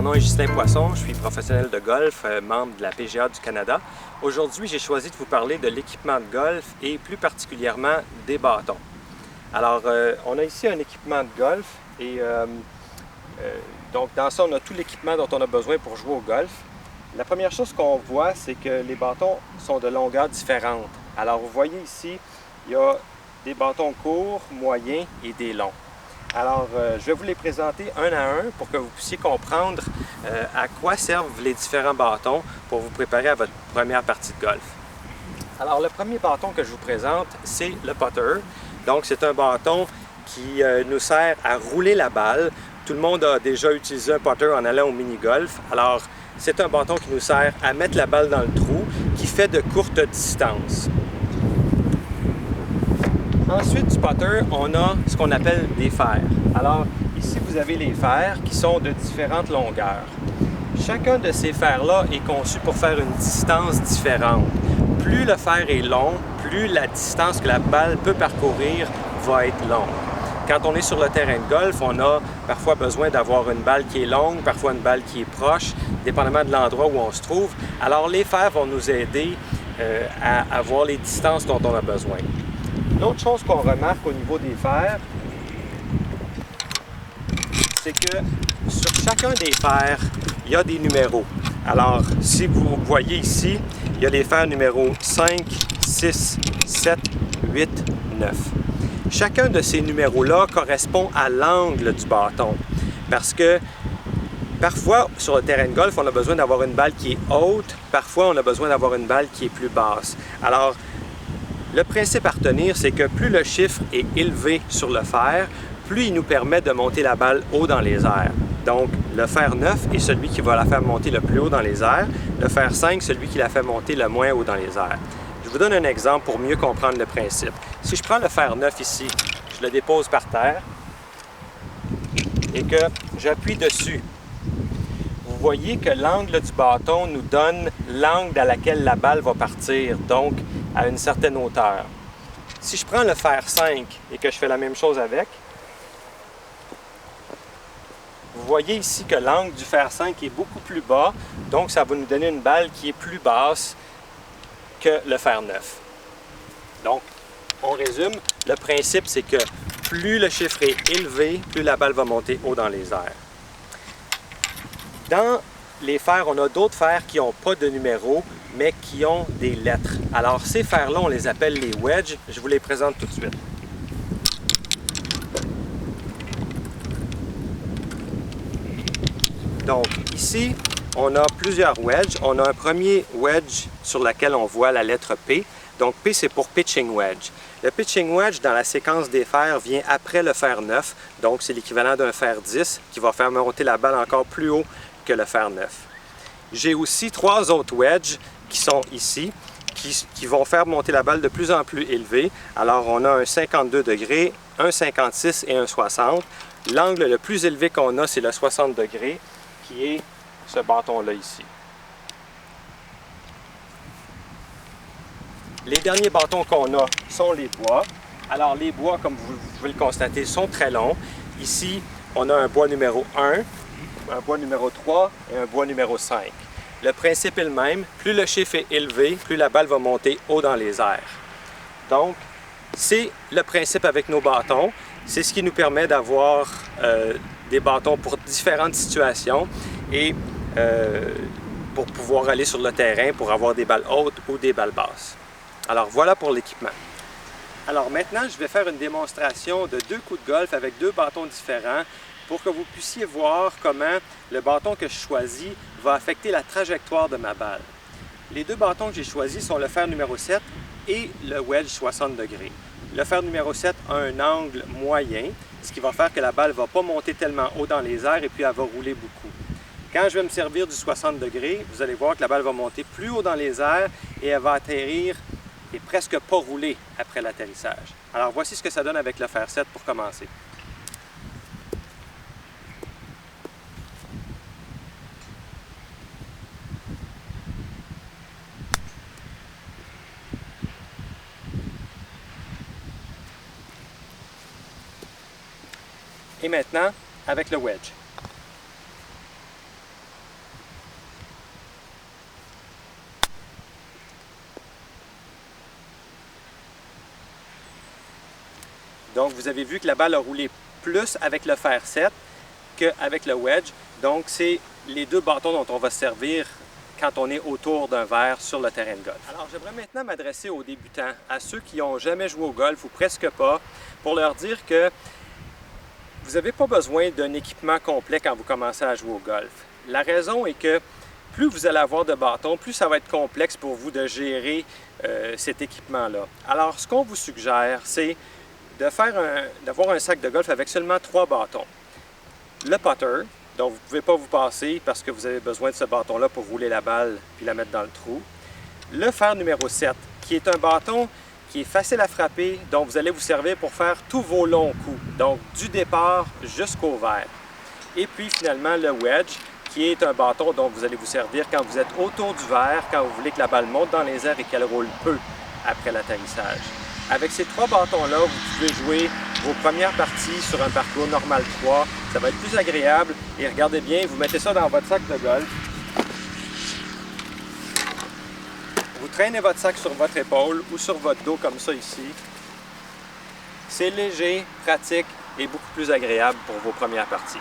nom est Justin Poisson, je suis professionnel de golf, membre de la PGA du Canada. Aujourd'hui, j'ai choisi de vous parler de l'équipement de golf et plus particulièrement des bâtons. Alors, on a ici un équipement de golf et donc dans ça, on a tout l'équipement dont on a besoin pour jouer au golf. La première chose qu'on voit, c'est que les bâtons sont de longueurs différentes. Alors, vous voyez ici, il y a des bâtons courts, moyens et des longs. Alors, je vais vous les présenter un à un pour que vous puissiez comprendre à quoi servent les différents bâtons pour vous préparer à votre première partie de golf. Alors, le premier bâton que je vous présente, c'est le putter. Donc, c'est un bâton qui nous sert à rouler la balle. Tout le monde a déjà utilisé un putter en allant au mini-golf. Alors, c'est un bâton qui nous sert à mettre la balle dans le trou, qui fait de courtes distances. Ensuite du putter, on a ce qu'on appelle des fers. Alors, ici, vous avez les fers qui sont de différentes longueurs. Chacun de ces fers-là est conçu pour faire une distance différente. Plus le fer est long, plus la distance que la balle peut parcourir va être longue. Quand on est sur le terrain de golf, on a parfois besoin d'avoir une balle qui est longue, parfois une balle qui est proche, dépendamment de l'endroit où on se trouve. Alors, les fers vont nous aider à avoir les distances dont on a besoin. L'autre chose qu'on remarque au niveau des fers, c'est que sur chacun des fers, il y a des numéros. Alors, si vous voyez ici, il y a les fers numéros 5, 6, 7, 8, 9. Chacun de ces numéros-là correspond à l'angle du bâton. Parce que parfois, sur le terrain de golf, on a besoin d'avoir une balle qui est haute, parfois on a besoin d'avoir une balle qui est plus basse. Alors, le principe à retenir, c'est que plus le chiffre est élevé sur le fer, plus il nous permet de monter la balle haut dans les airs. Donc, le fer 9 est celui qui va la faire monter le plus haut dans les airs, le fer 5, celui qui la fait monter le moins haut dans les airs. Je vous donne un exemple pour mieux comprendre le principe. Si je prends le fer 9 ici, je le dépose par terre et que j'appuie dessus, vous voyez que l'angle du bâton nous donne l'angle à laquelle la balle va partir, donc à une certaine hauteur. Si je prends le fer 5 et que je fais la même chose avec, vous voyez ici que l'angle du fer 5 est beaucoup plus bas, donc ça va nous donner une balle qui est plus basse que le fer 9. Donc, on résume, le principe c'est que plus le chiffre est élevé, plus la balle va monter haut dans les airs. Dans les fers, on a d'autres fers qui n'ont pas de numéro, mais qui ont des lettres. Alors, ces fers-là, on les appelle les wedges. Je vous les présente tout de suite. Donc, ici, on a plusieurs wedges. On a un premier wedge sur lequel on voit la lettre P. Donc, P, c'est pour pitching wedge. Le pitching wedge, dans la séquence des fers, vient après le fer 9. Donc, c'est l'équivalent d'un fer 10 qui va faire monter la balle encore plus haut que le fer 9. J'ai aussi trois autres wedges qui sont ici, qui vont faire monter la balle de plus en plus élevée. Alors, on a un 52 degrés, un 56 et un 60. L'angle le plus élevé qu'on a, c'est le 60 degrés, qui est ce bâton-là ici. Les derniers bâtons qu'on a sont les bois. Alors, les bois, comme vous pouvez le constater, sont très longs. Ici, on a un bois numéro 1, un bois numéro 3 et un bois numéro 5. Le principe est le même. Plus le chiffre est élevé, plus la balle va monter haut dans les airs. Donc, c'est le principe avec nos bâtons. C'est ce qui nous permet d'avoir des bâtons pour différentes situations et pour pouvoir aller sur le terrain pour avoir des balles hautes ou des balles basses. Alors, voilà pour l'équipement. Alors maintenant, je vais faire une démonstration de deux coups de golf avec deux bâtons différents pour que vous puissiez voir comment le bâton que je choisis va affecter la trajectoire de ma balle. Les deux bâtons que j'ai choisis sont le fer numéro 7 et le wedge 60 degrés. Le fer numéro 7 a un angle moyen, ce qui va faire que la balle ne va pas monter tellement haut dans les airs et puis elle va rouler beaucoup. Quand je vais me servir du 60 degrés, vous allez voir que la balle va monter plus haut dans les airs et elle va atterrir et presque pas rouler après l'atterrissage. Alors voici ce que ça donne avec le fer 7 pour commencer. Et maintenant, avec le wedge. Donc, vous avez vu que la balle a roulé plus avec le fer 7 qu'avec le wedge. Donc, c'est les deux bâtons dont on va se servir quand on est autour d'un verre sur le terrain de golf. Alors, j'aimerais maintenant m'adresser aux débutants, à ceux qui n'ont jamais joué au golf ou presque pas, pour leur dire que vous n'avez pas besoin d'un équipement complet quand vous commencez à jouer au golf. La raison est que plus vous allez avoir de bâtons, plus ça va être complexe pour vous de gérer cet équipement-là. Alors, ce qu'on vous suggère, c'est d'avoir un sac de golf avec seulement 3 bâtons. Le putter, dont vous ne pouvez pas vous passer parce que vous avez besoin de ce bâton-là pour rouler la balle puis la mettre dans le trou. Le fer numéro 7, qui est un bâton qui est facile à frapper, dont vous allez vous servir pour faire tous vos longs coups, donc du départ jusqu'au verre. Et puis finalement le wedge, qui est un bâton dont vous allez vous servir quand vous êtes autour du verre, quand vous voulez que la balle monte dans les airs et qu'elle roule peu après l'atterrissage. Avec ces 3 bâtons-là, vous pouvez jouer vos premières parties sur un parcours normal 3. Ça va être plus agréable. Et regardez bien, vous mettez ça dans votre sac de golf. Vous traînez votre sac sur votre épaule ou sur votre dos comme ça ici. C'est léger, pratique et beaucoup plus agréable pour vos premières parties.